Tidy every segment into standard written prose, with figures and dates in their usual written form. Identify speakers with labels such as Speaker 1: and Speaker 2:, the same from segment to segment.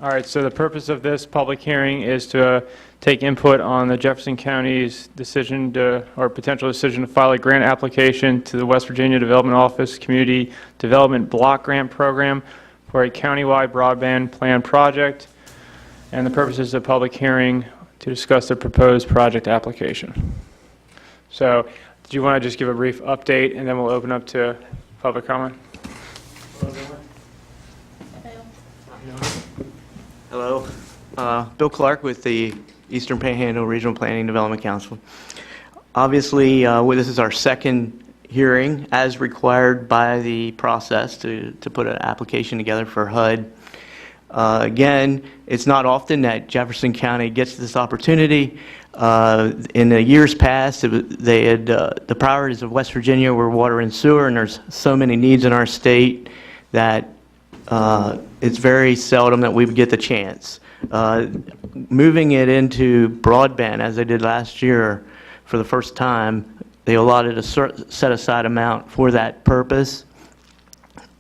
Speaker 1: All right, so the purpose of this public hearing is to take input on the Jefferson County's decision to, or potential decision to file a grant application to the West Virginia Development Office Community Development Block Grant Program for a countywide broadband plan project. And the purpose is a public hearing to discuss the proposed project application. So, do you want to just give a brief update and then we'll open up to public comment?
Speaker 2: Hello, Bill Clark with the Eastern Panhandle Regional Planning Development Council. Obviously, this is our second hearing as required by the process to put an application together for HUD. Again, it's not often that Jefferson County gets this opportunity. In the years past, the priorities of West Virginia were water and sewer, and there's so many needs in our state that it's very seldom that we would get the chance. Moving it into broadband, as they did last year for the first time, they allotted a set-aside amount for that purpose,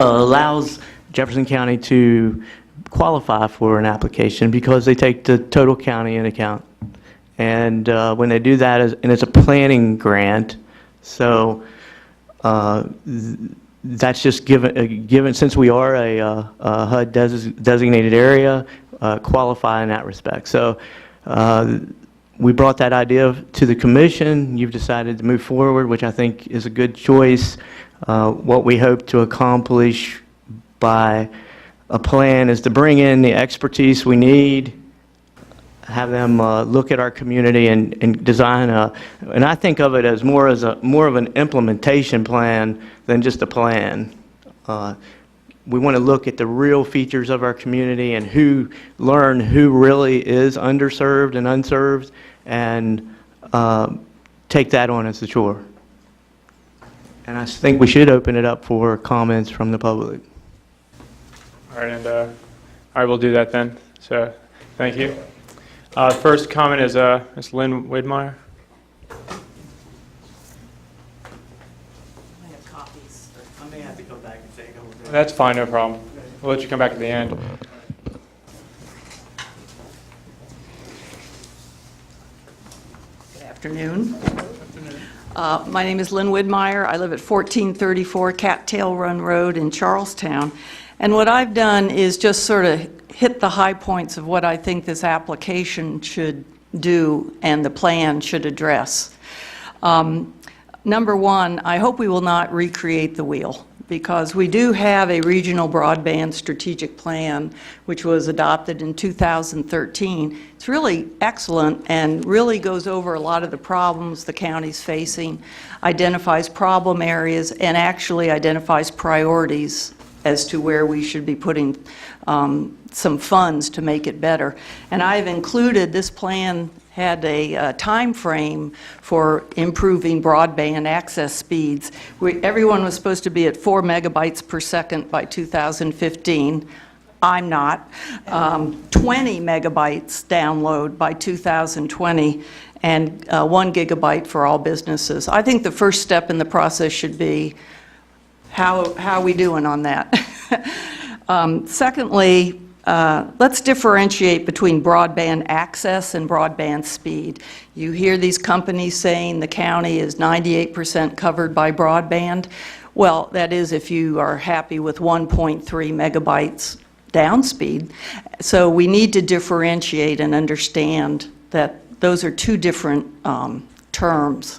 Speaker 2: allows Jefferson County to qualify for an application because they take the total county into account. And when they do that, and it's a planning grant, so that's just given since we are a HUD designated area, qualify in that respect. So we brought that idea to the commission. You've decided to move forward, which I think is a good choice. What we hope to accomplish by a plan is to bring in the expertise we need, have them look at our community and design and I think of it as more of an implementation plan than just a plan. We want to look at the real features of our community and learn who really is underserved and unserved, and take that on as the chore. And I think we should open it up for comments from the public.
Speaker 1: All right, and I will do that then. So, thank you. First comment is Ms. Lynn Widmeyer.
Speaker 2: I have copies. I may have to come back and take them.
Speaker 1: That's fine, no problem. We'll let you come back at the end.
Speaker 3: Good afternoon. My name is Lynn Widmeyer. I live at 1434 Cattail Run Road in Charlestown. And what I've done is just sort of hit the high points of what I think this application should do and the plan should address. Number one, I hope we will not recreate the wheel, because we do have a regional broadband strategic plan which was adopted in 2013. It's really excellent and really goes over a lot of the problems the county's facing, identifies problem areas, and actually identifies priorities as to where we should be putting some funds to make it better. And I've included, this plan had a time frame for improving broadband access speeds. Everyone was supposed to be at 4 megabytes per second by 2015. I'm not. 20 megabytes download by 2020, and 1 gigabyte for all businesses. I think the first step in the process should be, how are we doing on that? Secondly, let's differentiate between broadband access and broadband speed. You hear these companies saying the county is 98% covered by broadband. Well, that is if you are happy with 1.3 megabytes down speed. So we need to differentiate and understand that those are two different terms.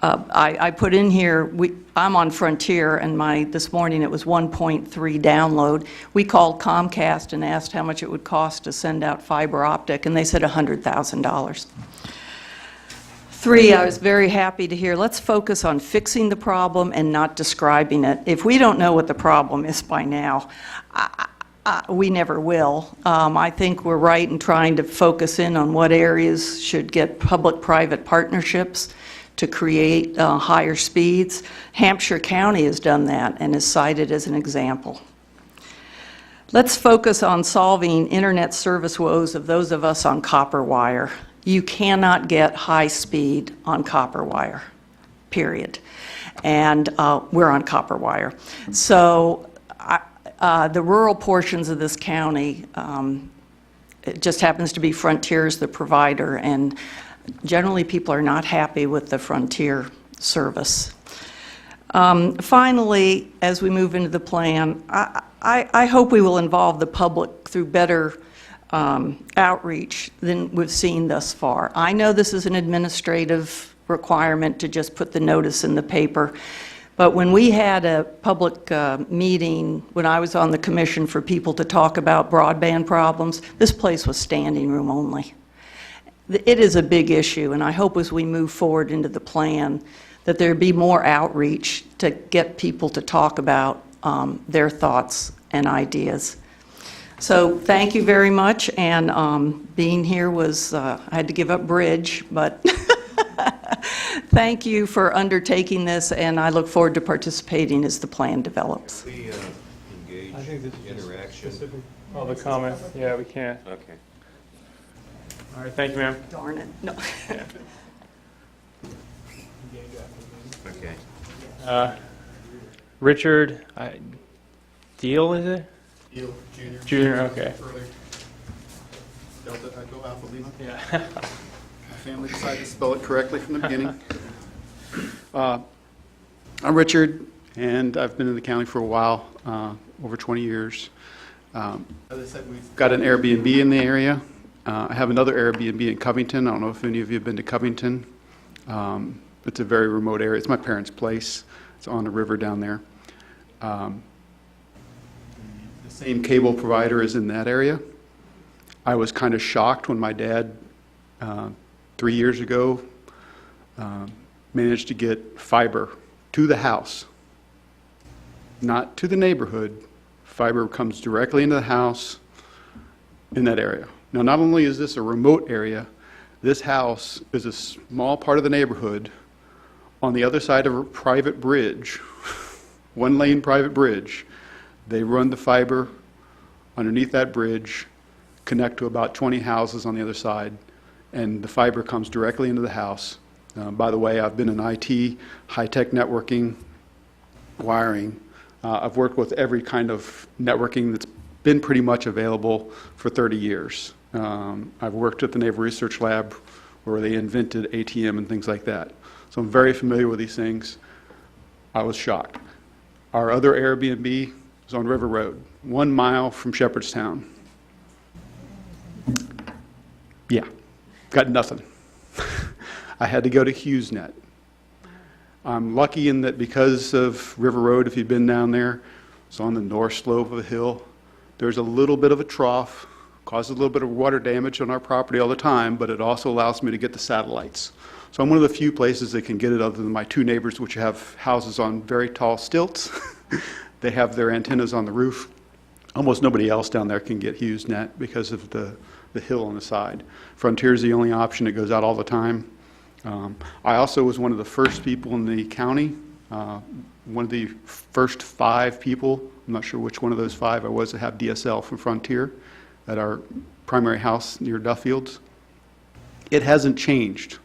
Speaker 3: I put in here, I'm on Frontier, and this morning it was 1.3 download. We called Comcast and asked how much it would cost to send out fiber optic, and they said $100,000. 3, I was very happy to hear, let's focus on fixing the problem and not describing it. If we don't know what the problem is by now, we never will. I think we're right in trying to focus in on what areas should get public-private partnerships to create higher speeds. Hampshire County has done that and is cited as an example. Let's focus on solving internet service woes of those of us on copper wire. You cannot get high speed on copper wire, period. And we're on copper wire. So The rural portions of this county, it just happens to be Frontier's the provider, and generally people are not happy with the Frontier service. Finally, as we move into the plan, I hope we will involve the public through better outreach than we've seen thus far. I know this is an administrative requirement to just put the notice in the paper, but when we had a public meeting, when I was on the commission for people to talk about broadband problems, this place was standing room only. It is a big issue, and I hope as we move forward into the plan that there be more outreach to get people to talk about their thoughts and ideas. So thank you very much, and being here was, I had to give up bridge, but thank you for undertaking this, and I look forward to participating as the plan develops.
Speaker 4: We engage interaction.
Speaker 1: Public comment, yeah, we can.
Speaker 4: Okay.
Speaker 1: All right, thank you, ma'am.
Speaker 3: Darn it, no.
Speaker 4: Okay.
Speaker 1: Richard, Deal, is it?
Speaker 5: Deal, Junior.
Speaker 1: Junior, okay.
Speaker 5: Earlier. Delta Echo Alpha Lima.
Speaker 1: Yeah.
Speaker 5: My family decided to spell it correctly from the beginning. I'm Richard, and I've been in the county for a while, over 20 years. As I said, we've got an Airbnb in the area. I have another Airbnb in Covington. I don't know if any of you have been to Covington. It's a very remote area. It's my parents' place. It's on the river down there. The same cable provider is in that area. I was kind of shocked when my dad, 3 years ago, managed to get fiber to the house, not to the neighborhood. Fiber comes directly into the house in that area. Now, not only is this a remote area, this house is a small part of the neighborhood on the other side of a private bridge, one-lane private bridge. They run the fiber underneath that bridge, connect to about 20 houses on the other side, and the fiber comes directly into the house. By the way, I've been in IT, high-tech networking, wiring. I've worked with every kind of networking that's been pretty much available for 30 years. I've worked at the Naval Research Lab where they invented ATM and things like that. So I'm very familiar with these things. I was shocked. Our other Airbnb is on River Road, 1 mile from Shepherdstown. Yeah, got nothing. I had to go to HughesNet. I'm lucky in that because of River Road, if you've been down there, it's on the north slope of a hill. There's a little bit of a trough, causes a little bit of water damage on our property all the time, but it also allows me to get the satellites. So I'm one of the few places that can get it other than my two neighbors, which have houses on very tall stilts. They have their antennas on the roof. Almost nobody else down there can get HughesNet because of the hill on the side. Frontier is the only option that goes out all the time. I also was one of the first people in the county, one of the first 5 people, I'm not sure which one of those 5 I was, to have DSL from Frontier at our primary house near Duffields. It hasn't changed.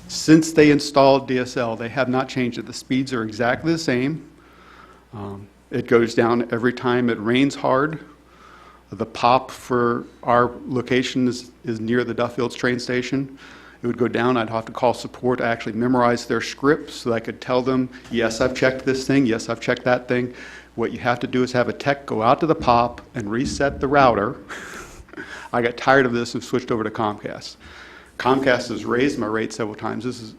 Speaker 5: Since they installed DSL, they have not changed it. The speeds are exactly the same. It goes down every time it rains hard. The pop for our location is near the Duffields train station. It would go down. I'd have to call support to actually memorize their script so that I could tell them, yes, I've checked this thing, yes, I've checked that thing. What you have to do is have a tech go out to the pop and reset the router. I got tired of this and switched over to Comcast. Comcast has raised my rate several times. This is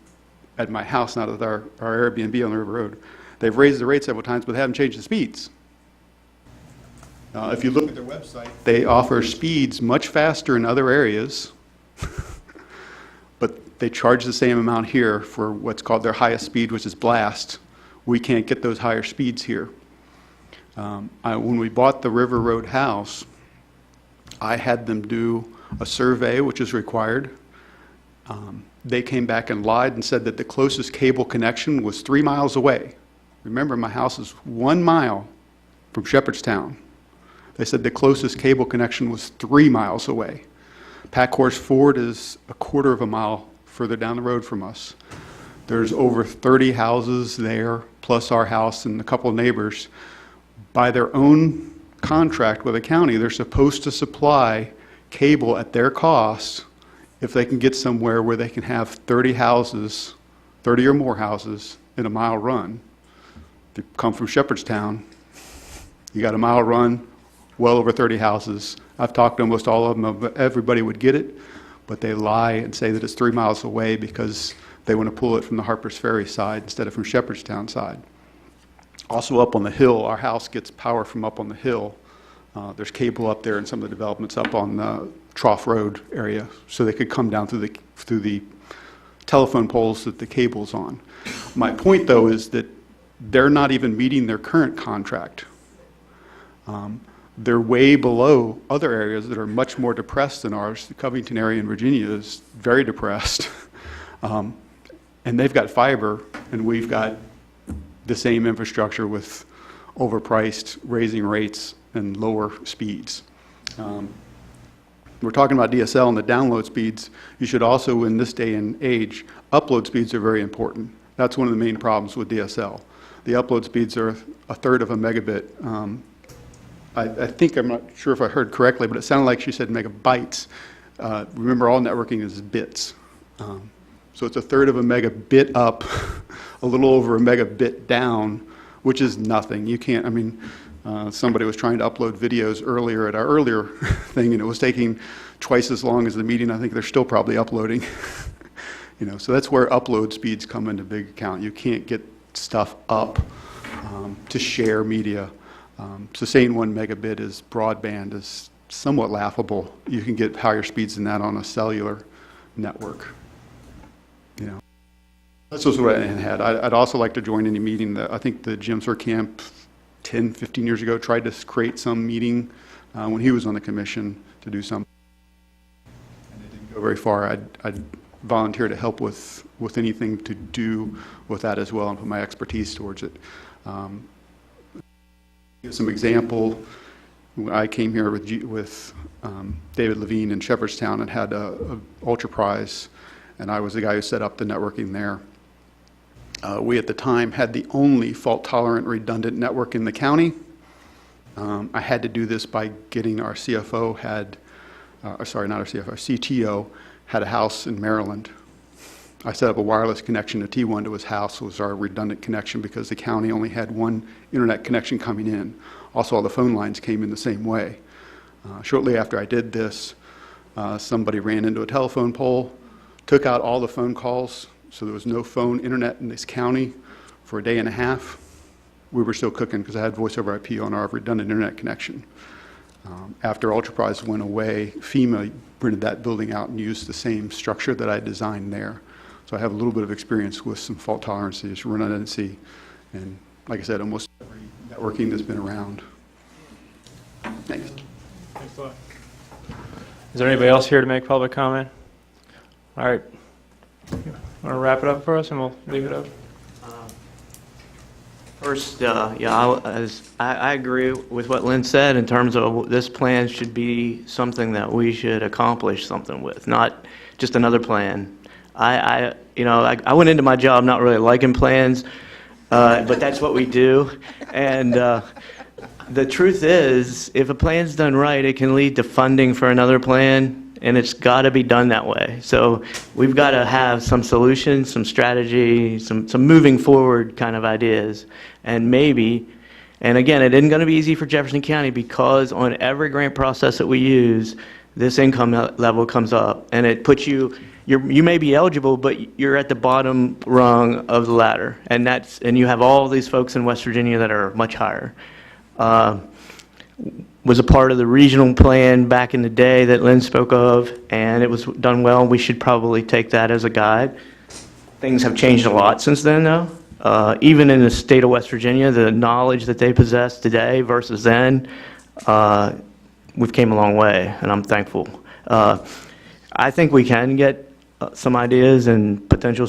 Speaker 5: at my house, not at our Airbnb on the River Road. They've raised the rate several times, but they haven't changed the speeds. If you look at their website, they offer speeds much faster in other areas, but they charge the same amount here for what's called their highest speed, which is blast. We can't get those higher speeds here. When we bought the River Road house, I had them do a survey, which is required. They came back and lied and said that the closest cable connection was 3 miles away. Remember, my house is 1 mile from Shepherdstown. They said the closest cable connection was 3 miles away. Packhorse Ford is a quarter of a mile further down the road from us. There's over 30 houses there, plus our house and a couple of neighbors. by their own contract with the county, they're supposed to supply cable at their cost if they can get somewhere where they can have 30 houses, 30 or more houses in a mile run. If you come from Shepherdstown, you got a mile run, well over 30 houses. I've talked to almost all of them, everybody would get it, but they lie and say that it's 3 miles away because they want to pull it from the Harpers Ferry side instead of from Shepherdstown side. Also up on the hill, our house gets power from up on the hill. There's cable up there and some of the developments up on the Trough Road area, so they could come down through the telephone poles that the cable's on. My point, though, is that they're not even meeting their current contract. They're way below other areas that are much more depressed than ours. The Covington area in Virginia is very depressed. And they've got fiber, and we've got the same infrastructure with overpriced, raising rates, and lower speeds. We're talking about DSL and the download speeds. You should also, in this day and age, upload speeds are very important. That's one of the main problems with DSL. The upload speeds are a third of a megabit. I think, I'm not sure if I heard correctly, but it sounded like she said megabytes. Remember, all networking is bits. So it's a third of a megabit up, a little over a megabit down, which is nothing. You can't, I mean, somebody was trying to upload videos earlier at our earlier thing, and it was taking twice as long as the meeting. I think they're still probably uploading. So that's where upload speeds come into big account. You can't get stuff up to share media. So saying 1 megabit is broadband is somewhat laughable. You can get higher speeds than that on a cellular network. That's just what I had. I'd also like to join any meeting that I think the Jim Surkamp 10, 15 years ago tried to create some meeting when he was on the commission to do something. And it didn't go very far. I'd volunteer to help with anything to do with that as well and put my expertise towards it. Give some example. I came here with David Levine in Shepherdstown and had a Ultra Prize, and I was the guy who set up the networking there. We at the time had the only fault-tolerant redundant network in the county. I had to do this by getting our CFO our CTO had a house in Maryland. I set up a wireless connection to T1 to his house. It was our redundant connection because the county only had one internet connection coming in. Also, all the phone lines came in the same way. Shortly after I did this, somebody ran into a telephone pole, took out all the phone calls, so there was no phone internet in this county for a day and a half. We were still cooking because I had voice over IP on our redundant internet connection. After Ultraprize went away, FEMA rented that building out and used the same structure that I designed there. So I have a little bit of experience with some fault tolerances, redundancy, and like I said, almost every networking that's been around. Thanks.
Speaker 1: Thanks a lot. Is there anybody else here to make public comment? All right. Want to wrap it up for us, and we'll leave it up?
Speaker 2: First, I agree with what Lynn said in terms of this plan should be something that we should accomplish something with, not just another plan. I went into my job not really liking plans, but that's what we do. And the truth is, if a plan's done right, it can lead to funding for another plan, and it's got to be done that way. So we've got to have some solutions, some strategy, some moving forward kind of ideas. And maybe, and again, it isn't going to be easy for Jefferson County because on every grant process that we use, this income level comes up, and it puts you may be eligible, but you're at the bottom rung of the ladder, and you have all these folks in West Virginia that are much higher. Was a part of the regional plan back in the day that Lynn spoke of, and it was done well. We should probably take that as a guide. Things have changed a lot since then, though. Even in the state of West Virginia, the knowledge that they possess today versus then, we've came a long way, and I'm thankful. I think we can get some ideas and potential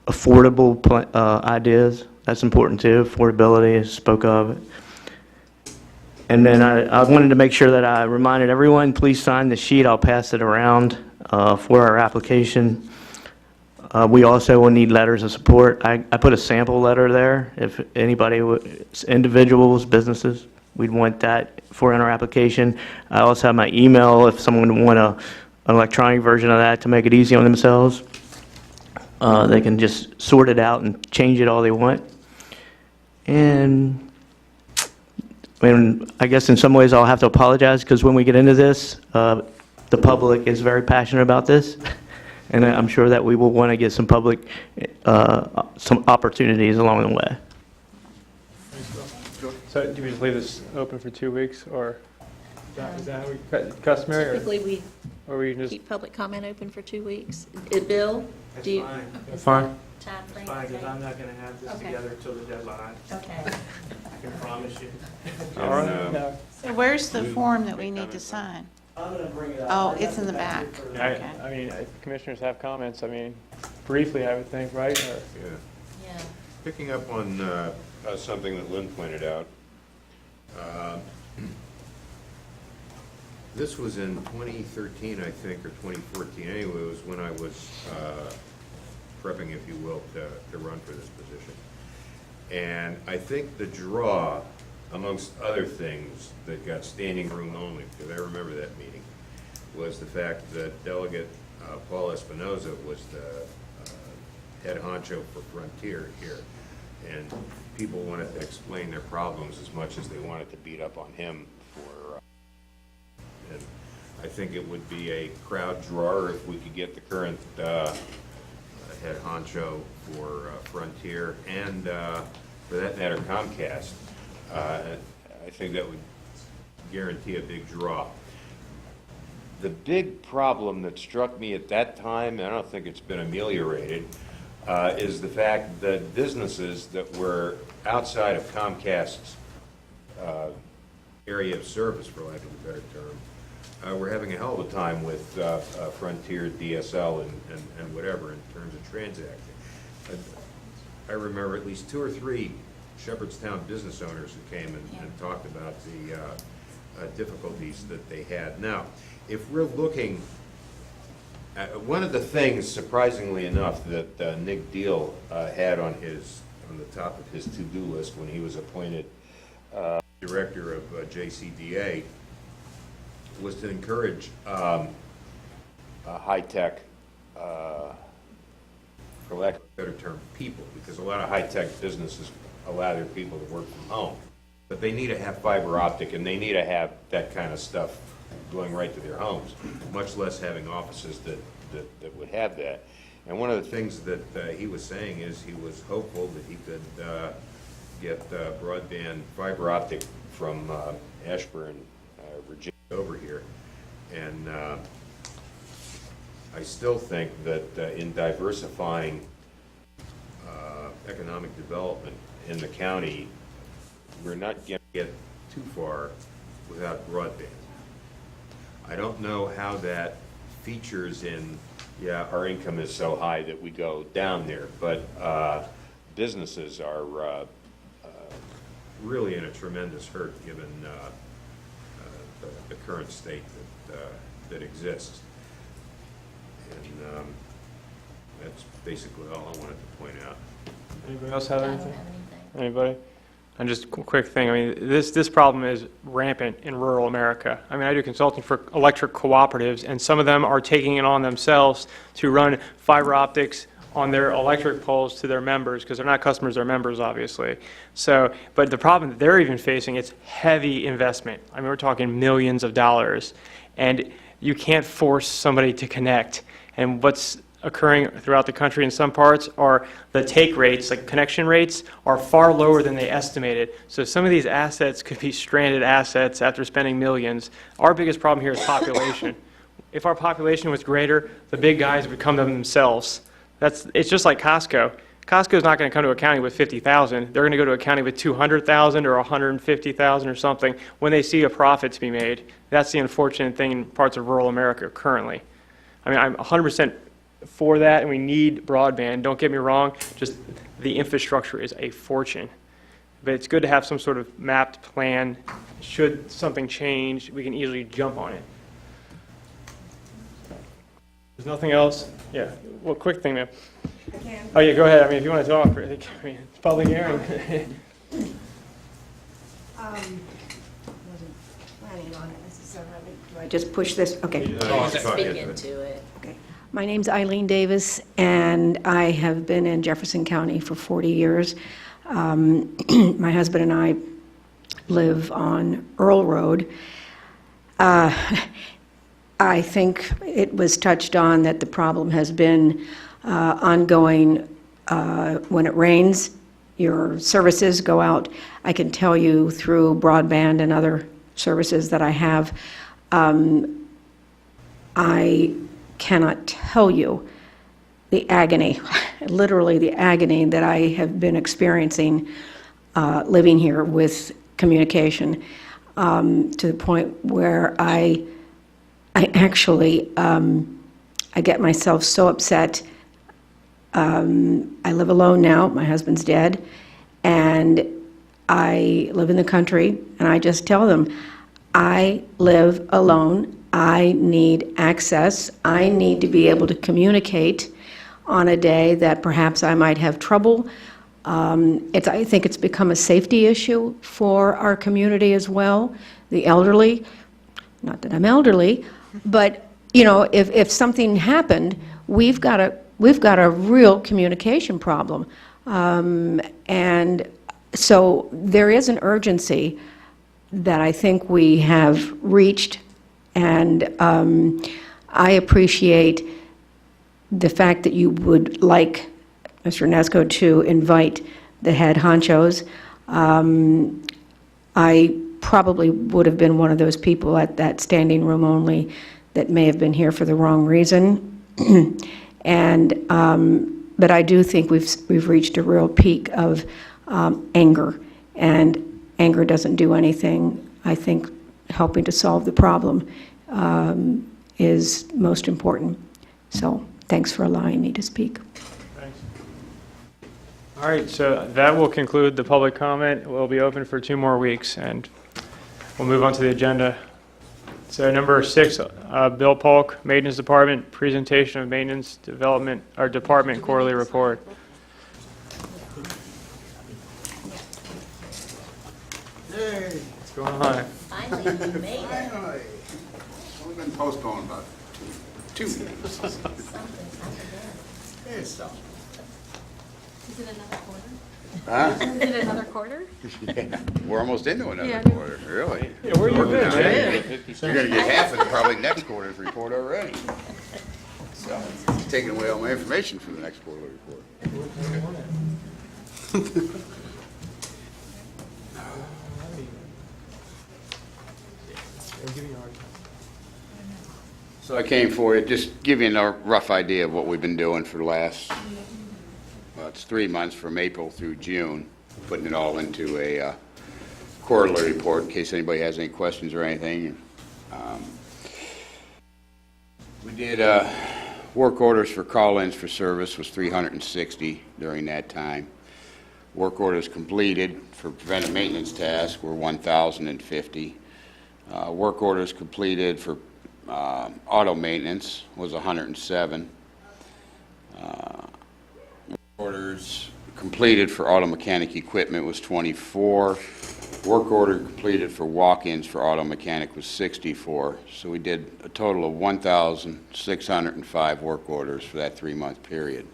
Speaker 2: affordable ideas. That's important too. Affordability, I spoke of. And then I wanted to make sure that I reminded everyone, please sign the sheet. I'll pass it around for our application. We also will need letters of support. I put a sample letter there. If anybody, individuals, businesses, we'd want that for in our application. I also have my email if someone would want an electronic version of that to make it easy on themselves. They can just sort it out and change it all they want. And I guess in some ways I'll have to apologize because when we get into this, the public is very passionate about this. And I'm sure that we will want to get some public, some opportunities along the way.
Speaker 1: So do we just leave this open for 2 weeks, or is that how we customary?
Speaker 6: Typically,
Speaker 1: Or we
Speaker 6: we
Speaker 1: can just,
Speaker 6: keep public comment open for 2 weeks. Bill, do you? is
Speaker 1: fine?
Speaker 6: that time frame
Speaker 2: Fine, because
Speaker 6: okay?
Speaker 2: I'm not going to have this
Speaker 6: Okay.
Speaker 2: together until the deadline.
Speaker 6: Okay.
Speaker 2: I can promise you.
Speaker 1: All right. No.
Speaker 7: So where's the form that we need to sign?
Speaker 2: I'm going to bring it up.
Speaker 7: Oh, it's in the back. Okay.
Speaker 1: I mean, if commissioners have comments, I mean, briefly, I would think, right? Or-
Speaker 4: Yeah.
Speaker 6: Yeah.
Speaker 4: Picking up on something that Lynn pointed out, this was in 2013, I think, or 2014. Anyway, it was when I was prepping, if you will, to run for this position. And I think the draw, amongst other things, that got standing room only, because I remember that meeting, was the fact that Delegate Paul Espinoza was the head honcho for Frontier here. And people wanted to explain their problems as much as they wanted to beat up on him for, and I think it would be a crowd drawer if we could get the current head honcho for Frontier and, for that matter, Comcast. I think that would guarantee a big draw. The big problem that struck me at that time, and I don't think it's been ameliorated, is the fact that businesses that were outside of Comcast's area of service, for lack of a better term, were having a hell of a time with Frontier, DSL, and whatever in terms of transacting. I remember at least 2 or 3 Shepherdstown business owners who came and talked about the difficulties that they had. Now, if we're looking at one of the things, surprisingly enough, that Nick Deal had on the top of his to-do list when he was appointed director of JCDA was to encourage high-tech, for lack of a better term, people, because a lot of high-tech businesses allow their people to work from home. But they need to have fiber optic, and they need to have that kind of stuff going right to their homes, much less having offices that would have that. And one of the things that he was saying is he was hopeful that he could get broadband fiber optic from Ashburn, Virginia, over here. And I still think that in diversifying economic development in the county, we're not going to get too far without broadband. I don't know how that features in, yeah, our income is so high that we go down there, but businesses are really in a tremendous hurt given the current state that exists. And that's basically all I wanted to point out.
Speaker 1: Anybody else have
Speaker 6: I don't
Speaker 1: anything?
Speaker 6: have anything.
Speaker 1: Anybody? And just a quick thing, I mean, this problem is rampant in rural America. I mean, I do consulting for electric cooperatives, and some of them are taking it on themselves to run fiber optics on their electric poles to their members, because they're not customers, they're members, obviously. So, but the problem that they're even facing, it's heavy investment. I mean, we're talking millions of dollars, and you can't force somebody to connect. And what's occurring throughout the country in some parts are the take rates, like connection rates, are far lower than they estimated. So some of these assets could be stranded assets after spending millions. Our biggest problem here is population. If our population was greater, the big guys would come to themselves. It's just like Costco. Costco's not going to come to a county with 50,000. They're going to go to a county with 200,000 or 150,000 or something when they see a profit to be made. That's the unfortunate thing in parts of rural America currently. I mean, I'm 100% for that, and we need broadband. Don't get me wrong, just the infrastructure is a fortune. But it's good to have some sort of mapped plan. Should something change, we can easily jump on it. There's nothing else? Yeah, well, quick thing, ma'am. Oh, yeah, go ahead. I mean, if you want to talk, I mean, it's public hearing.
Speaker 8: Wasn't planning on it necessarily. Do I just push this? Okay.
Speaker 6: Speak into it.
Speaker 8: Okay. My name's Eileen Davis, and I have been in Jefferson County for 40 years. My husband and I live on Earl Road. I think it was touched on that the problem has been ongoing when it rains. Your services go out. I can tell you through broadband and other services that I have, I cannot tell you the agony, literally the agony that I have been experiencing living here with communication, to the point where I actually, I get myself so upset. I live alone now, my husband's dead, and I live in the country, and I just tell them, I live alone, I need access, I need to be able to communicate on a day that perhaps I might have trouble. I think it's become a safety issue for our community as well, the elderly. Not that I'm elderly, but if something happened, we've got a real communication problem, and so there is an urgency that I think we have reached, and I appreciate the fact that you would like Mr. Nesco to invite the head honchos. I probably would have been one of those people at that standing room only that may have been here for the wrong reason. But I do think we've reached a real peak of anger, and anger doesn't do anything. I think helping to solve the problem is most important. So thanks for allowing me to speak.
Speaker 1: Thanks. All right, so that will conclude the public comment. We'll be open for 2 more weeks, and we'll move on to the agenda. So number 6, Bill Polk, Maintenance Department, presentation of Maintenance Development, our Department Quarterly Report.
Speaker 9: Hey,
Speaker 1: What's going on?
Speaker 6: Finally, you made it.
Speaker 9: finally. Only been postponed about 2 weeks.
Speaker 6: Something's happened there.
Speaker 9: It's all.
Speaker 10: Is it another quarter?
Speaker 9: Huh?
Speaker 10: Is it another quarter?
Speaker 9: Yeah, we're almost into another
Speaker 10: Yeah.
Speaker 9: quarter, really.
Speaker 1: Yeah, where you been, man?
Speaker 9: You're gonna get half of probably next quarter's report already. So, it's taking away all my information for the next quarterly report. So I came for you, just give you a rough idea of what we've been doing for the last, well, it's 3 months from April through June, putting it all into a quarterly report in case anybody has any questions or anything. We did work orders for call-ins for service was 360 during that time. Work orders completed for preventive maintenance tasks were 1,050. Work orders completed for auto maintenance was 107. Orders completed for auto mechanic equipment was 24. Work order completed for walk-ins for auto mechanic was 64. So we did a total of 1,605 work orders for that 3-month period.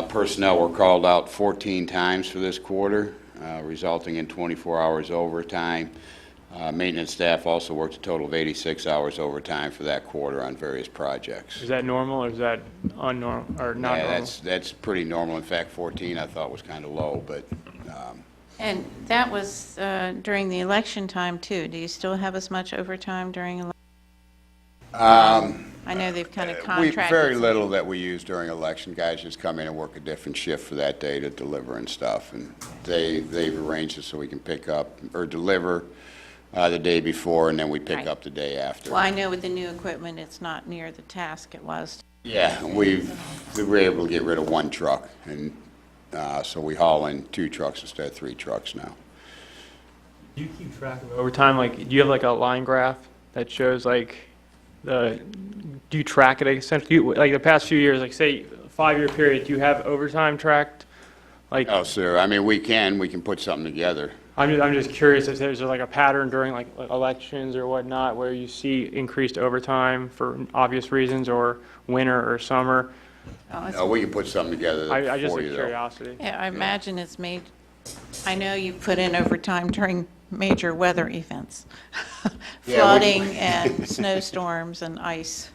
Speaker 9: Personnel were called out 14 times for this quarter, resulting in 24 hours overtime. Maintenance staff also worked a total of 86 hours overtime for that quarter on various projects.
Speaker 1: Is that normal, or is that unnormal, or not
Speaker 9: Yeah,
Speaker 1: normal?
Speaker 9: that's pretty normal. In fact, 14 I thought was kind of low, but
Speaker 7: And that was during the election time, too. Do you still have as much overtime during election? I know they've kind of contracted.
Speaker 9: very little that we use during election. Guys just come in and work a different shift for that day to deliver and stuff, and they've arranged it so we can pick up or deliver the day before, and then we pick
Speaker 7: Right.
Speaker 9: up the day after.
Speaker 7: Well, I know with the new equipment, it's not near the task it was.
Speaker 9: Yeah, we were able to get rid of 1 truck, and so we haul in 2 trucks instead of 3 trucks now.
Speaker 1: Do you keep track of overtime? Like, do you have like a line graph that shows like the do you track it essentially? Like the past few years, like say 5-year period, do you have overtime tracked? Like,
Speaker 9: Oh, sir, I mean, we can put something together.
Speaker 1: I'm just curious if there's like a pattern during like elections or whatnot where you see increased overtime for obvious reasons, or winter or summer.
Speaker 9: We can put something together
Speaker 1: I just
Speaker 9: for
Speaker 1: have
Speaker 9: you, though.
Speaker 1: curiosity.
Speaker 7: Yeah, I imagine it's made, I know you put in overtime during major weather events, flooding and snowstorms and ice.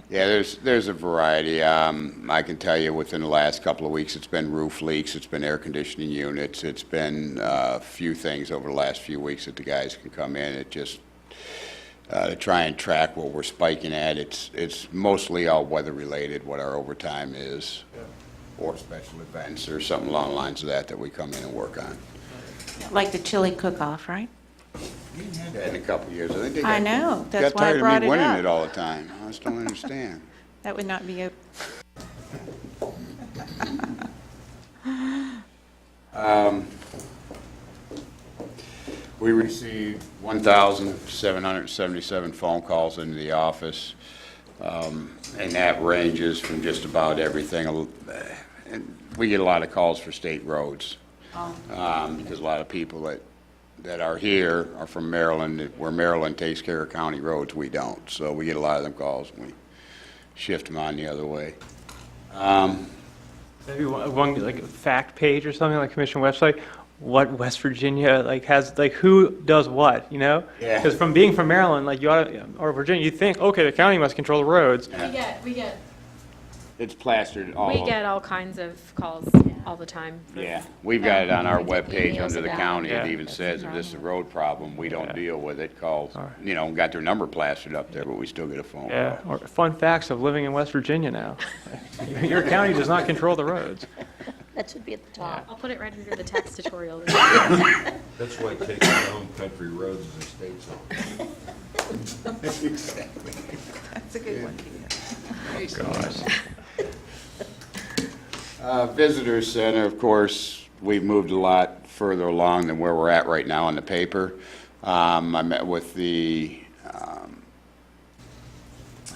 Speaker 9: Yeah, there's a variety. I can tell you within the last couple of weeks, it's been roof leaks, it's been air conditioning units, it's been a few things over the last few weeks that the guys can come in. It just, to try and track what we're spiking at, it's mostly all weather related, what our overtime is, or special events or something along the lines of that we come in and work on.
Speaker 7: Like the chili cook-off, right?
Speaker 9: We haven't had that in a couple of years. I think they
Speaker 7: I
Speaker 9: got,
Speaker 7: know, that's
Speaker 9: got
Speaker 7: why I
Speaker 9: tired
Speaker 7: brought
Speaker 9: of me
Speaker 7: it
Speaker 9: winning
Speaker 7: up.
Speaker 9: it all the time. I just don't understand.
Speaker 7: That would not be a,
Speaker 9: We received 1,777 phone calls into the office, and that ranges from just about everything. And we get a lot of calls for state roads, because a lot of people that are here are from Maryland, where Maryland takes care of county roads, we don't. So we get a lot of them calls, and we shift them on the other way.
Speaker 1: Maybe one like fact page or something like Commission website. What West Virginia like has like who does what, you know?
Speaker 9: Yeah.
Speaker 1: Because from being from Maryland, like you ought to, or Virginia, you think okay, the county must control the roads.
Speaker 10: We get
Speaker 9: It's plastered all
Speaker 10: we
Speaker 9: over.
Speaker 10: get all kinds of calls all the time.
Speaker 9: Yeah, we've got it on our
Speaker 10: We get
Speaker 9: webpage
Speaker 10: emails
Speaker 9: under the
Speaker 10: about
Speaker 9: county.
Speaker 1: it.
Speaker 9: It even says if this is a road problem, we don't
Speaker 1: Yeah.
Speaker 9: deal with it. Call,
Speaker 1: All right.
Speaker 9: you know, got their number plastered up there, but we still get a phone
Speaker 1: Yeah.
Speaker 9: call.
Speaker 1: Or fun facts of living in West Virginia now. Your county does not control the roads.
Speaker 6: That should be at the top.
Speaker 10: I'll put it right under the tax tutorial.
Speaker 4: That's why taking our own country roads is a state zone.
Speaker 7: that's a good one.
Speaker 1: Gosh.
Speaker 9: Visitor Center, of course, we've moved a lot further along than where we're at right now on the paper. I met with the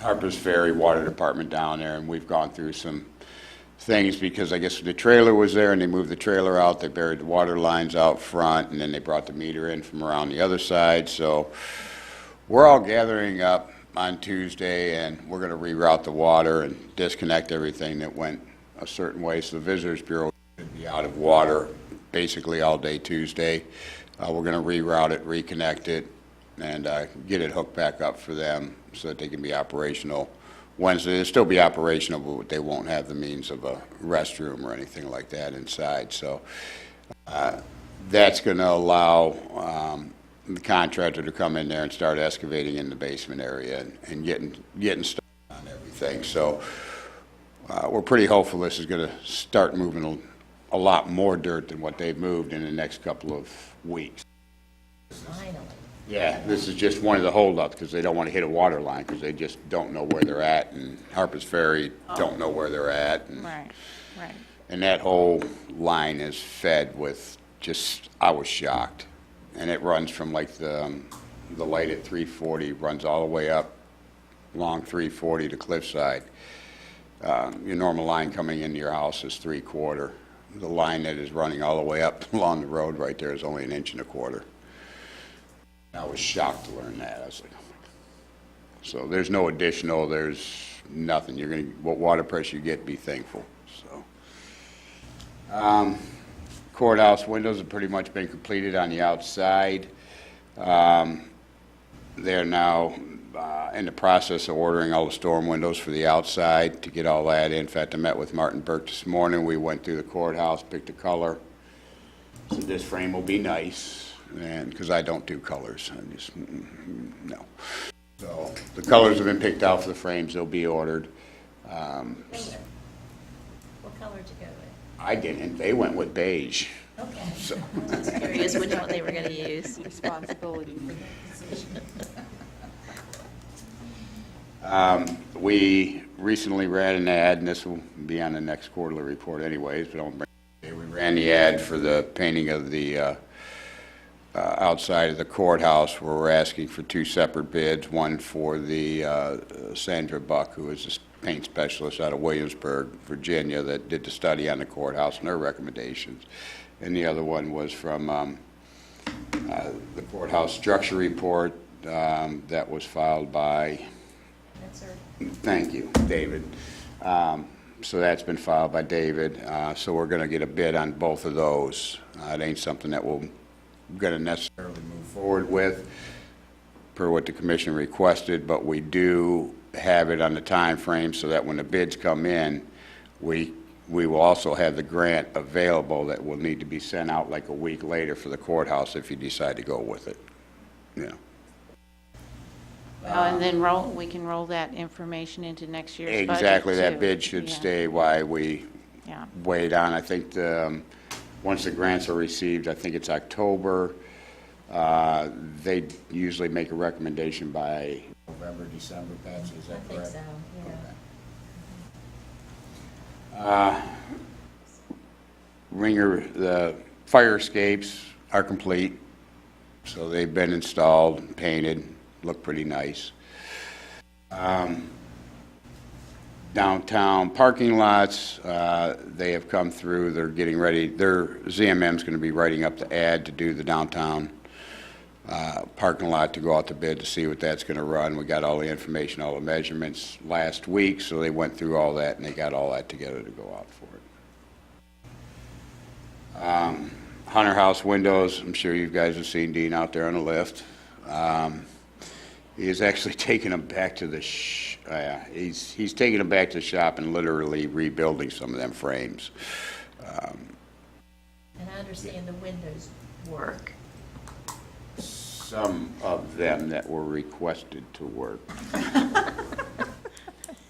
Speaker 9: Harper's Ferry Water Department down there, and we've gone through some things because I guess the trailer was there and they moved the trailer out, they buried the water lines out front, and then they brought the meter in from around the other side. So we're all gathering up on Tuesday, and we're going to reroute the water and disconnect everything that went a certain way. So the Visitors Bureau should be out of water basically all day Tuesday. We're going to reroute it, reconnect it, and get it hooked back up for them so that they can be operational Wednesday. They'll still be operational, but they won't have the means of a restroom or anything like that inside. So that's going to allow the contractor to come in there and start excavating in the basement area and getting started on everything. So we're pretty hopeful this is going to start moving a lot more dirt than what they've moved in the next couple of weeks.
Speaker 6: Finally.
Speaker 9: Yeah, this is just one of the holdups because they don't want to hit a water line because they just don't know where they're at, and Harper's Ferry don't know where they're at. And,
Speaker 7: Right, right.
Speaker 9: and that whole line is fed with just, I was shocked. And it runs from like the light at 340, runs all the way up along 340 to Cliffside. Your normal line coming into your house is 3/4. The line that is running all the way up along the road right there is only 1.25 inches. I was shocked to learn that. I was like, oh my God. So there's no additional, there's nothing. You're going to, what water pressure you get, be thankful. So, courthouse windows have pretty much been completed on the outside. They're now in the process of ordering all the storm windows for the outside to get all that in. In fact, I met with Martin Burke this morning. We went through the courthouse, picked a color. So this frame will be nice. And because I don't do colors, I just no. So the colors have been picked out for the frames; they'll be ordered.
Speaker 6: What color did you go with?
Speaker 9: I didn't; they went with beige.
Speaker 6: Okay.
Speaker 9: So
Speaker 6: I was curious which one they were going to use.
Speaker 7: Responsibility for that decision.
Speaker 9: we recently ran an ad, and this will be on the next quarterly report, anyways. But we ran the ad for the painting of the outside of the courthouse, where we're asking for 2 separate bids, one for the Sandra Buck, who is a paint specialist out of Williamsburg, Virginia, that did the study on the courthouse and her recommendations. And the other one was from the courthouse structure report that was filed by, thank you, David. So that's been filed by David. So we're going to get a bid on both of those. It ain't something that we're going to necessarily move forward with per what the commission requested, but we do have it on the time frame so that when the bids come in, we will also have the grant available that will need to be sent out like a week later for the courthouse if you decide to go with it. Yeah.
Speaker 7: Well, and then we can roll that information into next year's budget,
Speaker 9: Exactly. That
Speaker 7: too.
Speaker 9: bid should
Speaker 7: Yeah.
Speaker 9: stay while we
Speaker 7: Yeah.
Speaker 9: wait on. I think once the grants are received, I think it's October, they usually make a recommendation by November, December, Patsy, is that correct?
Speaker 10: so,
Speaker 9: Ringer, the fire escapes are complete, so they've been installed, painted, look pretty nice. Downtown parking lots, they have come through, they're getting ready, ZMM's going to be writing up the ad to do the downtown parking lot to go out to bid to see what that's going to run. We got all the information, all the measurements last week, so they went through all that and they got all that together to go out for it. Hunter House windows, I'm sure you guys have seen Dean out there on the lift. He is actually taking them back to the, he's taking them back to the shop and literally rebuilding some of them frames.
Speaker 6: And I understand the windows work.
Speaker 9: Some of them that were requested to work. I'm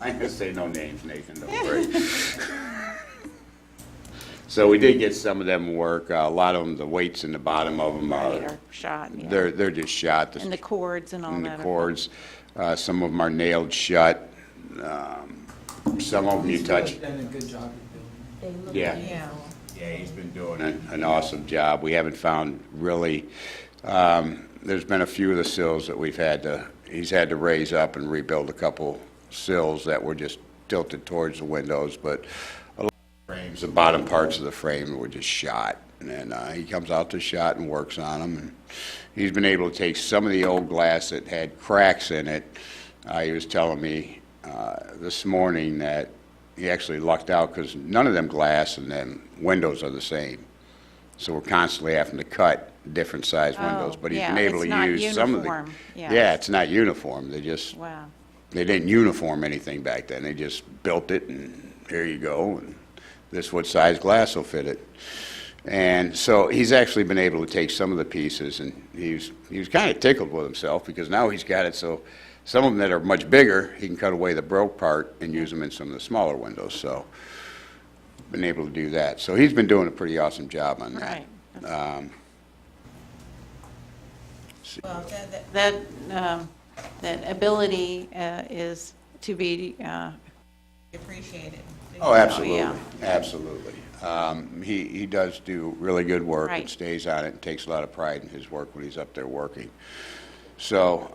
Speaker 9: going to say no names, Nathan, don't worry. So we did get some of them work. A lot of them, the weights in the bottom of them
Speaker 7: Right,
Speaker 9: are,
Speaker 7: or shot, yeah.
Speaker 9: they're just shot.
Speaker 7: And the cords and all
Speaker 9: And
Speaker 7: that.
Speaker 9: the cords. Some of them are nailed shut. Some of them you touch.
Speaker 6: They look
Speaker 9: Yeah.
Speaker 6: beautiful.
Speaker 9: Yeah, he's been doing an awesome job. We haven't found really, there's been a few of the sills that he's had to raise up and rebuild a couple sills that were just tilted towards the windows, but a lot of frames, the bottom parts of the frame were just shot. And he comes out to shot and works on them. And he's been able to take some of the old glass that had cracks in it. He was telling me this morning that he actually lucked out because none of them glass and them windows are the same. So we're constantly having to cut different size windows. But he's
Speaker 7: yeah,
Speaker 9: been able
Speaker 7: it's
Speaker 9: to
Speaker 7: not
Speaker 9: use some of the.
Speaker 7: uniform. Yeah.
Speaker 9: Yeah, it's not uniform.
Speaker 7: Wow.
Speaker 9: They didn't uniform anything back then. They just built it and here you go. And this is what size glass will fit it. And so he's actually been able to take some of the pieces, and he was kind of tickled with himself because now he's got it so some of them that are much bigger, he can cut away the broke part and use them in some of the smaller windows. So been able to do that. So he's been doing a pretty awesome job on that.
Speaker 7: Right. Well, that ability is to be appreciated.
Speaker 9: Oh, absolutely,
Speaker 7: Yeah.
Speaker 9: absolutely. He does do really good work and
Speaker 7: Right.
Speaker 9: stays on it and takes a lot of pride in his work when he's up there working. So,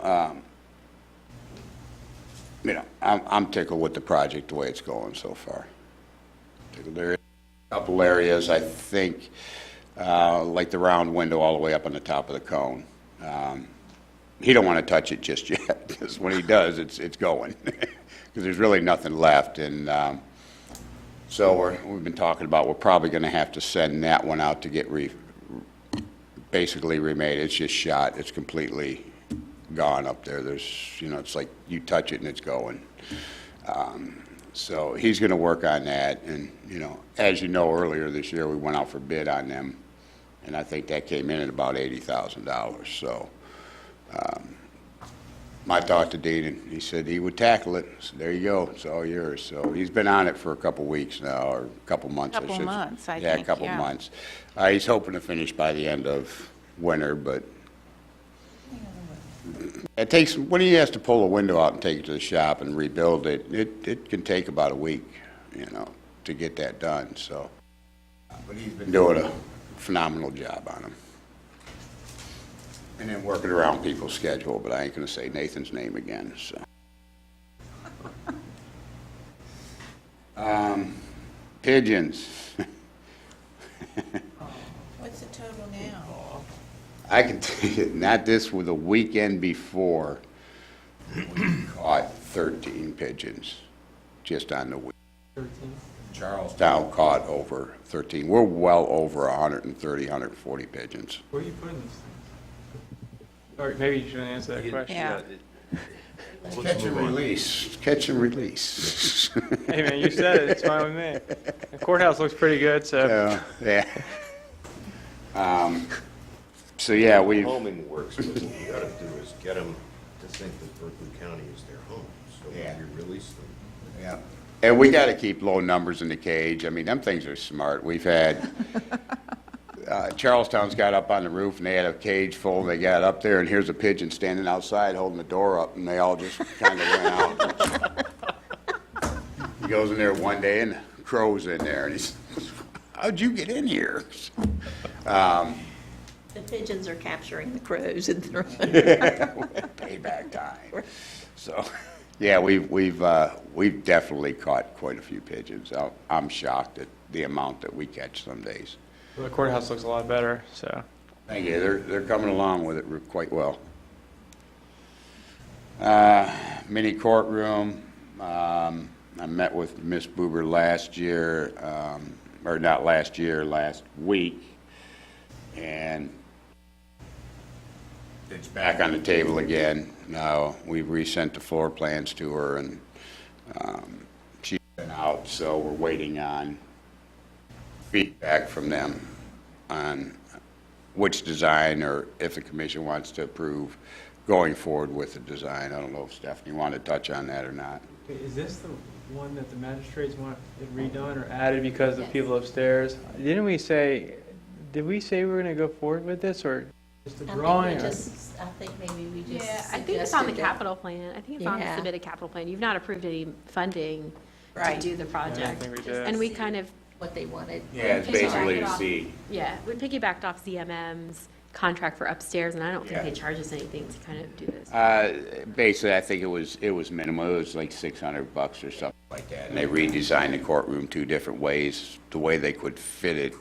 Speaker 9: I'm tickled with the project, the way it's going so far. There are a couple areas, I think, like the round window all the way up on the top of the cone. He don't want to touch it just yet, because when he does, it's going, because there's really nothing left. And so we've been talking about we're probably going to have to send that one out to get basically remade. It's just shot. It's completely gone up there. There's, it's like you touch it and it's going. So he's going to work on that. And, as you know, earlier this year, we went out for bid on them, and I think that came in at about $80,000. So I talked to Dean, and he said he would tackle it. So there you go. It's all yours. So he's been on it for a couple weeks now, or a couple months.
Speaker 7: Couple months, I
Speaker 9: Yeah,
Speaker 7: think,
Speaker 9: a couple
Speaker 7: yeah.
Speaker 9: months. He's hoping to finish by the end of winter, but it takes, when he has to pull a window out and take it to the shop and rebuild it, it can take about a week, to get that done, so. But he's been doing a phenomenal job on them. And then working around people's schedule, but I ain't gonna say Nathan's name again, so. Pigeons.
Speaker 7: What's the total now?
Speaker 9: I can tell you, not this, with the weekend before, we caught 13 pigeons just on the week.
Speaker 1: 13.
Speaker 9: Charlestown caught over 13. We're well over 130, 140 pigeons.
Speaker 1: Where are you putting these things? Or maybe you shouldn't answer that question.
Speaker 7: Yeah.
Speaker 9: Catch and release, catch and release.
Speaker 1: Hey, man, you said it, it's fine with me. The courthouse looks pretty good, so.
Speaker 9: Yeah. So, yeah, we've,
Speaker 4: Homing works, but what you gotta do is get them to think that Berkeley County is their home, so
Speaker 9: Yeah.
Speaker 4: when you release them.
Speaker 9: yeah. And we got to keep low numbers in the cage. I mean, them things are smart. We've had, Charlestown's got up on the roof and they had a cage full and they got up there and here's a pigeon standing outside holding the door up and they all just kind of went out. He goes in there one day and the crow's in there and he's, how'd you get in here?
Speaker 6: The pigeons are capturing the crows and throwing.
Speaker 9: Payback time. So, yeah, we've definitely caught quite a few pigeons. I'm shocked at the amount that we catch some days.
Speaker 1: Well, the courthouse looks a lot better, so.
Speaker 9: Thank you. They're coming along with it quite well. Mini courtroom. I met with Miss Buber last year, or not last year, last week, and it's back on the table again. Now, we've resent the floor plans to her, and she's been out, so we're waiting on feedback from them on which design, or if the commission wants to approve going forward with the design. I don't know if Stephanie wanted to touch on that or not.
Speaker 1: Is this the one that the magistrates want it redone or added because of people upstairs? Did we say we were going to go forward with this, or just a drawing?
Speaker 6: I think maybe we just.
Speaker 10: Yeah, I think it's on the
Speaker 6: suggested that-
Speaker 10: capital plan. I think it's on the
Speaker 6: Yeah.
Speaker 10: submitted capital plan. You've not approved any funding to
Speaker 7: Right.
Speaker 10: do the
Speaker 1: I don't
Speaker 10: project.
Speaker 1: think we did.
Speaker 10: And we kind of,
Speaker 6: What they wanted.
Speaker 9: Yeah, it's basically to see.
Speaker 10: yeah, we piggybacked off ZMM's contract for upstairs, and I don't think
Speaker 9: Yeah.
Speaker 10: they charge us anything to kind of do this.
Speaker 9: Basically, I think it was minimal. It was like $600 or something like that. And they redesigned the courtroom two different ways, the way they could fit it.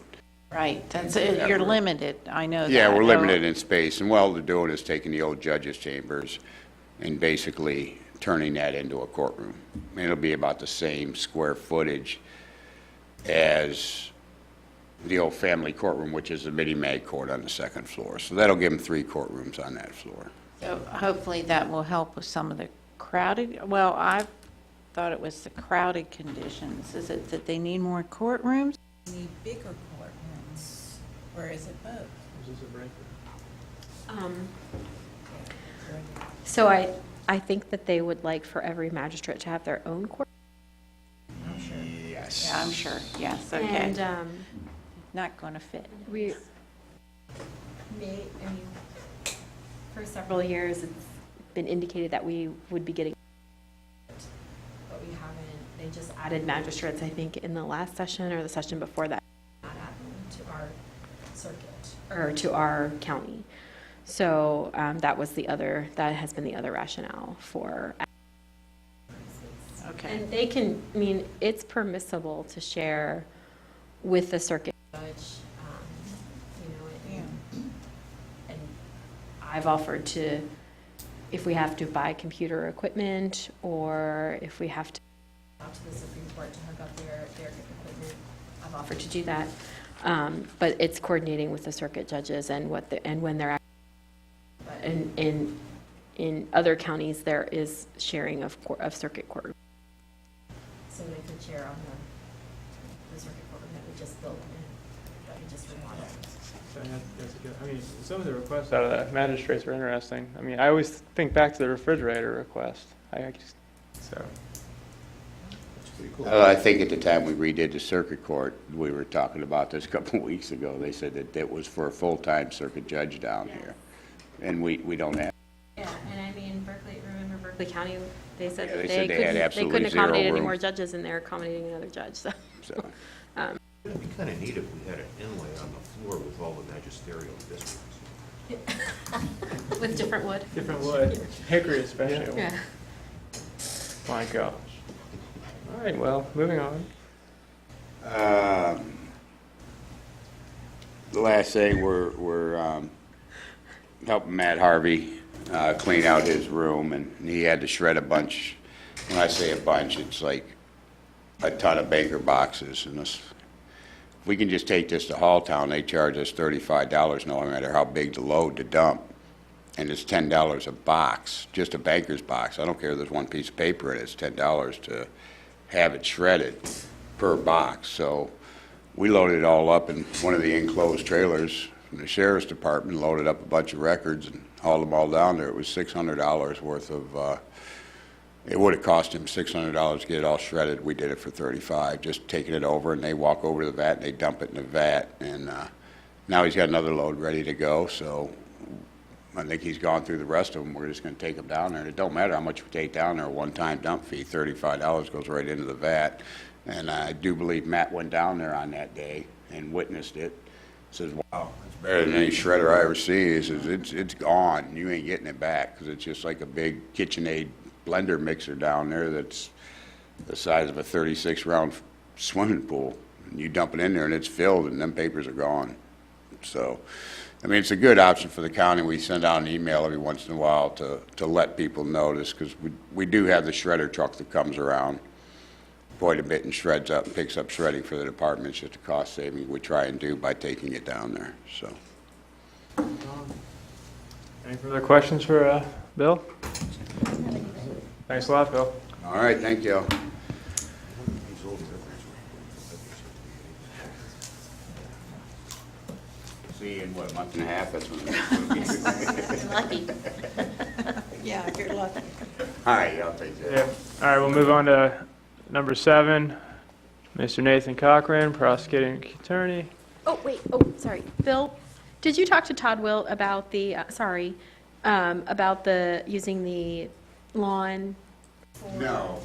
Speaker 7: Right, that's it, you're limited, I know that.
Speaker 9: Yeah, we're limited in space, and what they're doing is taking the old judges' chambers and basically turning that into a courtroom. And it'll be about the same square footage as the old family courtroom, which is the mini-mag court on the second floor. So that'll give them 3 courtrooms on that floor.
Speaker 7: So hopefully that will help with some of the crowded, well, I thought it was the crowded conditions. Is it that they need more courtrooms? Need bigger courtrooms, or is it both?
Speaker 1: Is this a breaker?
Speaker 10: So I think that they would like for every magistrate to have their own court.
Speaker 9: Yes.
Speaker 7: Yeah, I'm sure, yes, okay.
Speaker 10: And
Speaker 7: Not going to fit.
Speaker 10: we, for several years, it's been indicated that we would be getting, but we haven't. They just added magistrates, I think, in the last session or the session before that. Not adding to our circuit, or to our county. So that has been the other rationale for.
Speaker 7: Okay.
Speaker 10: And they can, I mean, it's permissible to share with the circuit judge, and I've offered to, if we have to buy computer equipment, or if we have to talk to the Supreme Court to hook up their equipment, I've offered to do that. But it's coordinating with the circuit judges and when they're, but in other counties, there is sharing of circuit court. So they could share on the circuit court that we just built, that we just remodeled.
Speaker 1: That's good. I mean, some of the requests out of the magistrates are interesting. I mean, I always think back to the refrigerator request. So.
Speaker 9: I think at the time we redid the circuit court, we were talking about this a couple of weeks ago. They said that it was for a full-time circuit judge down here, and we don't have.
Speaker 10: Yeah, and I mean, remember Berkeley County, they said
Speaker 9: Yeah,
Speaker 10: that
Speaker 9: they said they had
Speaker 10: they
Speaker 9: absolutely
Speaker 10: couldn't accommodate
Speaker 9: zero
Speaker 10: any more
Speaker 9: room.
Speaker 10: judges, and they're accommodating another judge, so.
Speaker 9: So,
Speaker 4: It'd be kind of neat if we had an inlay on the floor with all the magisterial districts.
Speaker 10: With different wood.
Speaker 1: Different wood, hickory especially.
Speaker 10: Yeah.
Speaker 1: My gosh. All right, well, moving on.
Speaker 9: The last thing, we're helping Matt Harvey clean out his room, and he had to shred a bunch. When I say a bunch, it's like a ton of banker boxes. And this, if we can just take this to Halltown, they charge us $35 no matter how big the load to dump. And it's $10 a box, just a banker's box. I don't care if there's one piece of paper in it, it's $10 to have it shredded per box. So we loaded it all up in one of the enclosed trailers from the sheriff's department, loaded up a bunch of records and hauled them all down there. It was $600 worth of, it would have cost him $600 to get it all shredded. We did it for $35, just taking it over, and they walk over to the vat and they dump it in the vat. And now he's got another load ready to go, so I think he's gone through the rest of them. We're just going to take them down there. And it don't matter how much we take down there, a one-time dump fee, $35 goes right into the vat. And I do believe Matt went down there on that day and witnessed it. Says, wow, it's better than any shredder I ever see. He says, it's gone. You ain't getting it back, because it's just like a big KitchenAid blender mixer down there that's the size of a 36-round swimming pool. And you dump it in there and it's filled and them papers are gone. So, I mean, it's a good option for the county. We send out an email every once in a while to let people notice, because we do have the shredder truck that comes around quite a bit and shreds up and picks up shredding for the department. It's just a cost saving we try and do by taking it down there. So,
Speaker 1: Any further questions for Bill? Thanks a lot, Bill.
Speaker 9: all right, thank you. See you in, what, a month and a half? That's when
Speaker 6: Lucky.
Speaker 8: Yeah, you're lucky.
Speaker 9: All right, I'll take that.
Speaker 1: Yeah. All right, we'll move on to number 7. Mr. Nathan Cochran, prosecuting attorney.
Speaker 10: Oh, wait, sorry. Bill, did you talk to Todd Wilt about the, about the, using the lawn?
Speaker 9: No,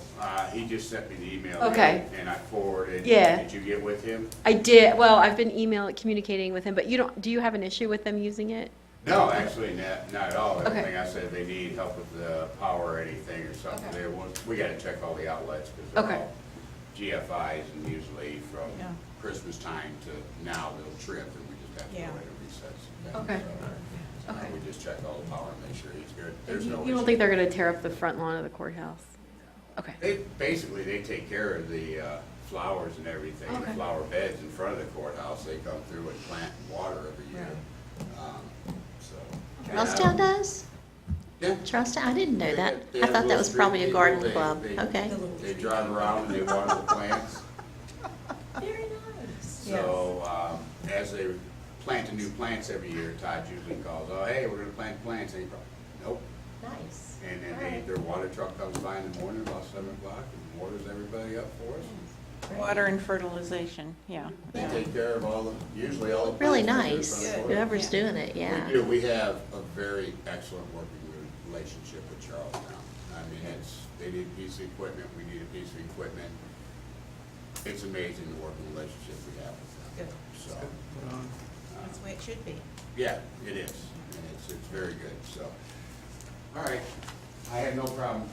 Speaker 9: he just sent me the email.
Speaker 10: Okay.
Speaker 9: And I forwarded.
Speaker 10: Yeah.
Speaker 9: Did you get with him?
Speaker 10: I did, well, I've been communicating with him, but do you have an issue with them using it?
Speaker 9: No, actually, not at all.
Speaker 10: Okay.
Speaker 9: Everything I said, they need help with the power or anything or something.
Speaker 10: Okay.
Speaker 9: We gotta check all the outlets, because they're
Speaker 10: Okay.
Speaker 9: all GFIs, and usually from Christmas time to now, they'll trip, and we just have to go in and reset some things.
Speaker 10: Okay.
Speaker 9: So,
Speaker 10: Okay.
Speaker 9: we just check all the power and make sure he's good. There's no
Speaker 10: You don't
Speaker 9: issue.
Speaker 10: think they're gonna tear up the front lawn of the courthouse? Okay.
Speaker 9: Basically, they take care of the flowers and everything, the
Speaker 10: Okay.
Speaker 9: flower beds in front of the courthouse. They come through and plant and water every year. So.
Speaker 6: Charlestown does?
Speaker 9: Yeah.
Speaker 6: Charlestown, I didn't know that.
Speaker 9: They
Speaker 6: I
Speaker 9: have
Speaker 6: thought that
Speaker 9: little
Speaker 6: was
Speaker 9: street
Speaker 6: probably a
Speaker 9: people.
Speaker 6: garden
Speaker 9: They-
Speaker 6: club.
Speaker 9: they-
Speaker 6: Okay.
Speaker 9: They drive around and they water the plants.
Speaker 6: Very nice.
Speaker 9: So, as they plant new plants every year, Todd usually calls, oh, hey, we're gonna plant plants. And he probably, nope.
Speaker 6: Nice.
Speaker 9: And then their water truck comes by in the morning about 7 o'clock and waters everybody up for us.
Speaker 7: Water and fertilization, yeah.
Speaker 9: They take care of usually all the.
Speaker 6: Really
Speaker 9: plants
Speaker 6: nice.
Speaker 9: in front of the courthouse.
Speaker 6: Whoever's doing it, yeah.
Speaker 9: We do. We have a very excellent working relationship with Charlestown. I mean, they need a piece of equipment, we need a piece of equipment. It's amazing the working relationship we have with them. So,
Speaker 11: That's the way it should be.
Speaker 9: yeah, it is. And it's very good, so. All right. I have no problem.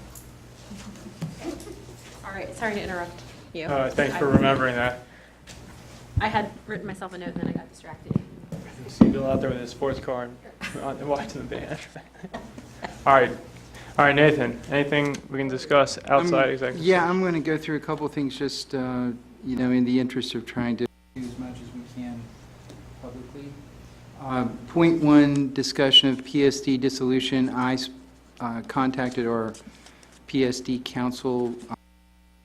Speaker 10: All right, sorry to interrupt you.
Speaker 1: Thanks for remembering that.
Speaker 10: I had written myself a note and then I got distracted.
Speaker 1: See Bill out there with his sports car and watching the band. All right, Nathan, anything we can discuss outside executive?
Speaker 12: Yeah, I'm going to go through a couple of things just, in the interest of trying to do as much as we can publicly. Point 1, discussion of PSD dissolution. I contacted our PSD counsel,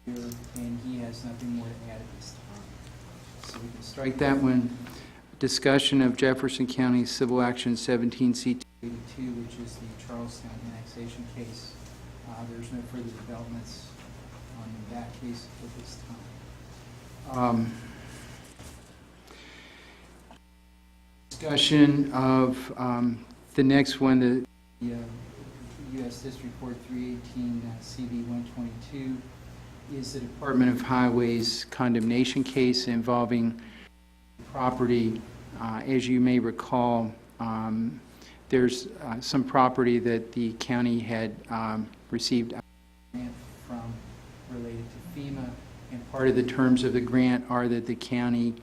Speaker 12: and he has nothing more to add at this time. So we can strike that one. Discussion of Jefferson County Civil Action 17C282, which is the Charlestown annexation case. There's no further developments on that case at this time. Discussion of the next one, the U.S. District Court 318 CV 122 is the Department of Highways condemnation case involving property. As you may recall, there's some property that the county had received a grant from related to FEMA, and part of the terms of the grant are that the county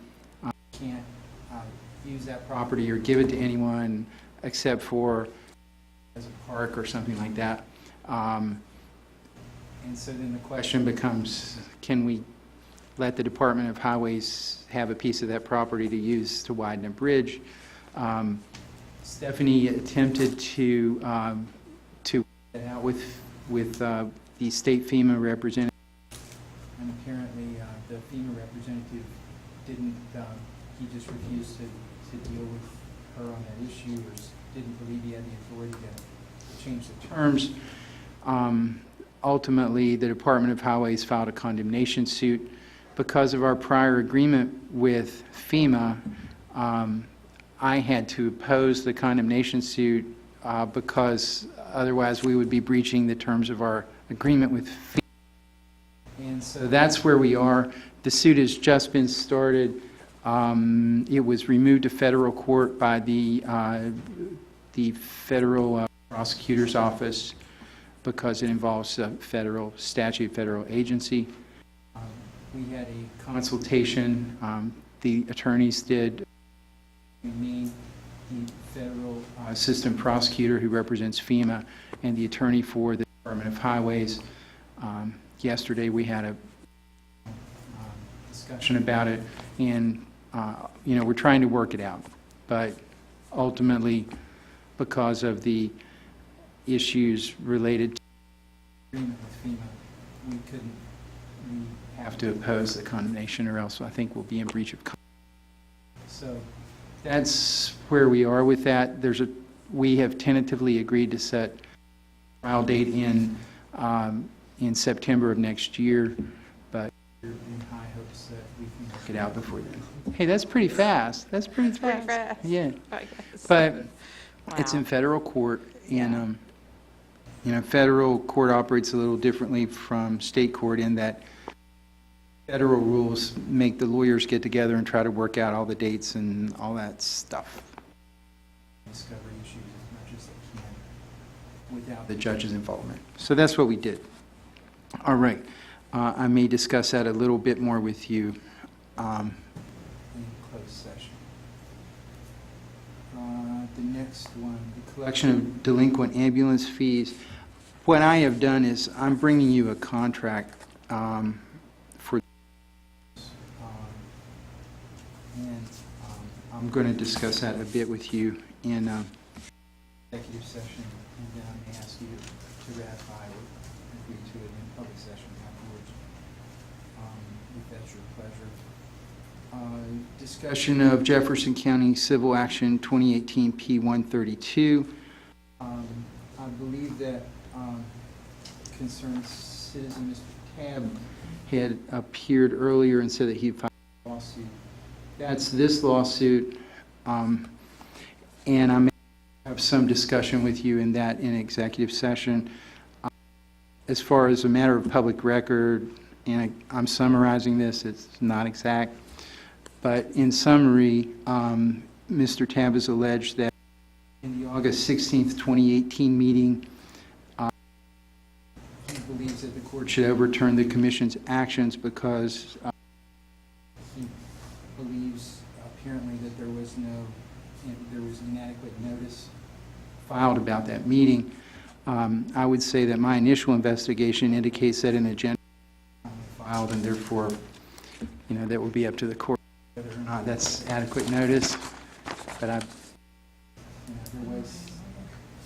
Speaker 12: can't use that property or give it to anyone except for as a park or something like that. And so then the question becomes, can we let the Department of Highways have a piece of that property to use to widen a bridge? Stephanie attempted to work that out with the state FEMA representative, and apparently the FEMA representative didn't, he just refused to deal with her on that issue, or didn't believe he had the authority to change the terms. Ultimately, the Department of Highways filed a condemnation suit. Because of our prior agreement with FEMA, I had to oppose the condemnation suit because otherwise we would be breaching the terms of our agreement with FEMA. And so that's where we are. The suit has just been started. It was removed to federal court by the federal prosecutor's office because it involves a federal statute, federal agency. We had a consultation. The attorneys did. Me, the federal assistant prosecutor who represents FEMA, and the attorney for the Department of Highways. Yesterday we had a discussion about it, and we're trying to work it out. But ultimately, because of the issues related to agreement with FEMA, we have to oppose the condemnation, or else I think we'll be in breach of contract. So that's where we are with that. We have tentatively agreed to set a trial date in September of next year, but we're in high hopes that we can work it out before then. Hey, that's pretty fast. That's pretty fast. Yeah. But it's in federal court, and federal court operates a little differently from state court in that federal rules make the lawyers get together and try to work out all the dates and all that stuff. Discovery issues as much as they can without the judge's involvement. So that's what we did. All right. I may discuss that a little bit more with you in closed session. The next one, the collection of delinquent ambulance fees. What I have done is I'm bringing you a contract for and I'm going to discuss that a bit with you in executive session, and then I may ask you to ratify or agree to it in public session afterwards, if that's your pleasure. Discussion of Jefferson County Civil Action 2018 P132. I believe that concerned citizen Mr. Tabb had appeared earlier and said that he filed a lawsuit. That's this lawsuit, and I may have some discussion with you in that in executive session. As far as a matter of public record, and I'm summarizing this, it's not exact, but in summary, Mr. Tabb has alleged that in the August 16th, 2018 meeting, he believes that the court should overturn the commission's actions because he believes apparently that there was inadequate notice filed about that meeting. I would say that my initial investigation indicates that an agenda was filed, and therefore, that will be up to the court whether or not that's adequate notice. But there was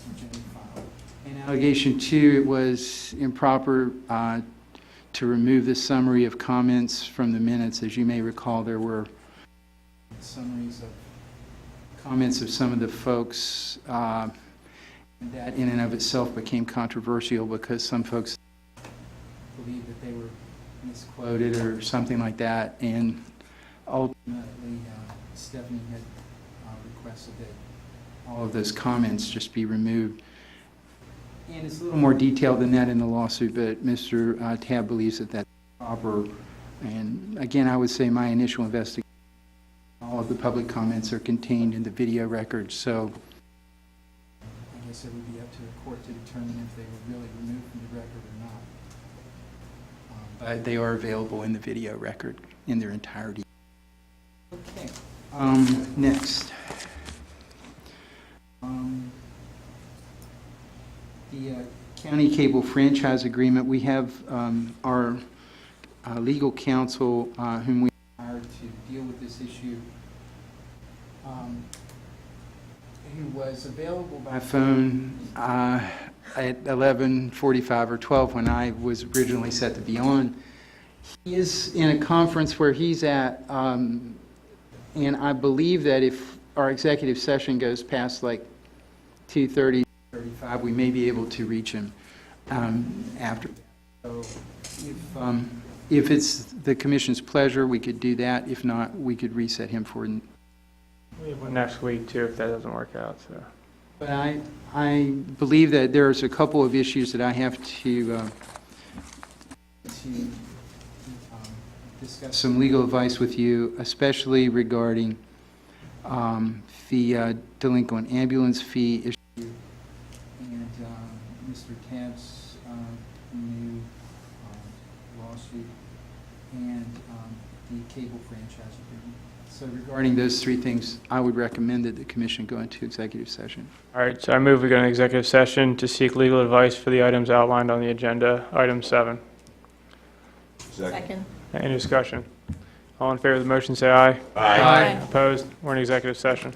Speaker 12: an agenda filed. In allegation 2, it was improper to remove the summary of comments from the minutes. As you may recall, there were summaries of comments of some of the folks that in and of itself became controversial because some folks believed that they were misquoted or something like that, and ultimately Stephanie had requested that all of those comments just be removed. And it's a little more detailed than that in the lawsuit, but Mr. Tabb believes that that's proper. And again, I would say my initial investigation, all of the public comments are contained in the video records, so guess it would be up to the court to determine if they were really removed from the record or not. But they are available in the video record in their entirety. Okay. Next. The county cable franchise agreement, we have our legal counsel whom we hired to deal with this issue, who was available by phone at 11:45 or 12 when I was originally set to be on. He is in a conference where he's at, and I believe that if our executive session goes past like 2:30, 35, we may be able to reach him after. So if it's the commission's pleasure, we could do that. If not, we could reset him for.
Speaker 1: We have one next week too, if that doesn't work out, so.
Speaker 12: But I believe that there's a couple of issues that I have to discuss some legal advice with you, especially regarding the delinquent ambulance fee issue and Mr. Tabb's new lawsuit and the cable franchise agreement. So regarding those three things, I would recommend that the commission go into executive session.
Speaker 1: All right, so I move we go into executive session to seek legal advice for the items outlined on the agenda, item 7.
Speaker 6: Second.
Speaker 1: Any discussion? All in favor of the motion, say aye.
Speaker 6: Aye.
Speaker 1: Opposed? We're in executive session.